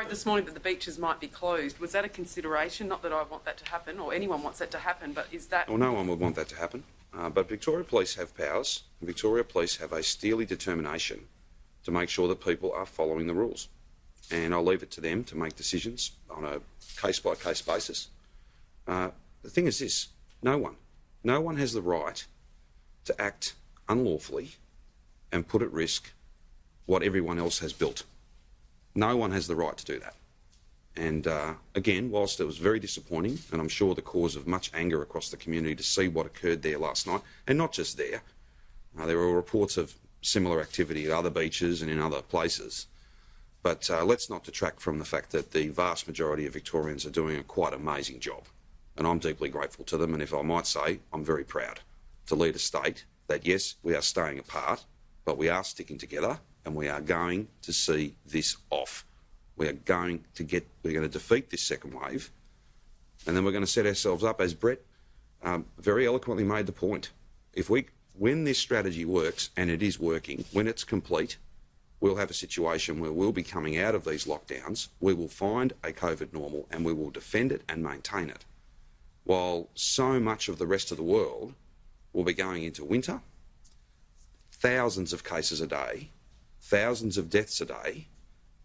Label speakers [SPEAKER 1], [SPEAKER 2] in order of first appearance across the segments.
[SPEAKER 1] worried this morning that the beaches might be closed. Was that a consideration? Not that I want that to happen or anyone wants that to happen, but is that...
[SPEAKER 2] Well, no one would want that to happen. But Victoria Police have powers. Victoria Police have a steely determination to make sure that people are following the rules. And I'll leave it to them to make decisions on a case-by-case basis. The thing is this, no one has the right to act unlawfully and put at risk what everyone else has built. No one has the right to do that. And again, whilst it was very disappointing, and I'm sure the cause of much anger across the community to see what occurred there last night, and not just there, there were reports of similar activity at other beaches and in other places. But let's not detract from the fact that the vast majority of Victorians are doing a quite amazing job. And I'm deeply grateful to them, and if I might say, I'm very proud to lead a state that, yes, we are staying apart, but we are sticking together, and we are going to see this off. We're going to defeat this second wave, and then we're going to set ourselves up, as Brett very eloquently made the point. When this strategy works, and it is working, when it's complete, we'll have a situation where we'll be coming out of these lockdowns, we will find a COVID normal, and we will defend it and maintain it. While so much of the rest of the world will be going into winter, thousands of cases a day, thousands of deaths a day,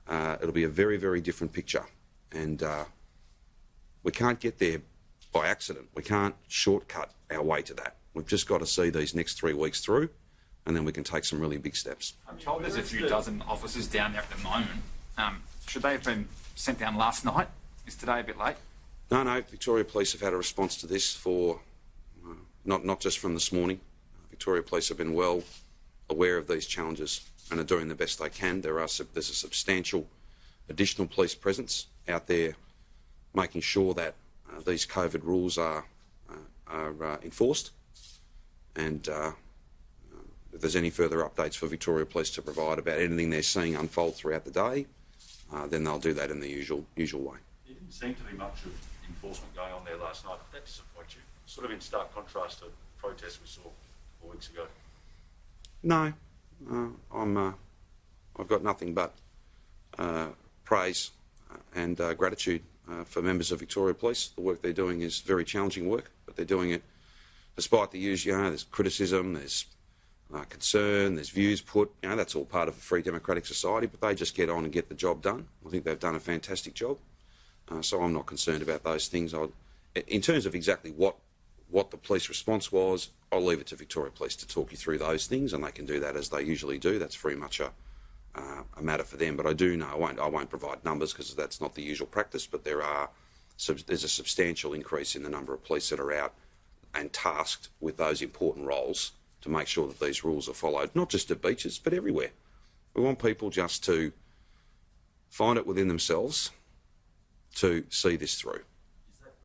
[SPEAKER 2] it'll be a very, very different picture. And we can't get there by accident. We can't shortcut our way to that. We've just got to see these next 3 weeks through, and then we can take some really big steps.
[SPEAKER 3] I'm told there's a few dozen officers down there at the moment. Should they have been sent down last night? Is today a bit late?
[SPEAKER 2] No, Victoria Police have had a response to this for, not just from this morning. Victoria Police have been well aware of these challenges and are doing the best they can. There's a substantial additional police presence out there making sure that these COVID rules are enforced. And if there's any further updates for Victoria Police to provide about anything they're seeing unfold throughout the day, then they'll do that in the usual way.
[SPEAKER 4] There didn't seem to be much of enforcement going on there last night. Did that disappoint you? Sort of in stark contrast to the protests we saw 4 weeks ago.
[SPEAKER 2] No, I've got nothing but praise and gratitude for members of Victoria Police. The work they're doing is very challenging work, but they're doing it despite the usual, there's criticism, there's concern, there's views put, that's all part of a free democratic society, but they just get on and get the job done. I think they've done a fantastic job. So I'm not concerned about those things. In terms of exactly what the police response was, I'll leave it to Victoria Police to talk you through those things, and they can do that as they usually do. That's very much a matter for them. But I do know, I won't provide numbers because that's not the usual practice, but there's a substantial increase in the number of police that are out and tasked with those important roles to make sure that these rules are followed, not just at beaches, but everywhere. We want people just to find it within themselves to see this through.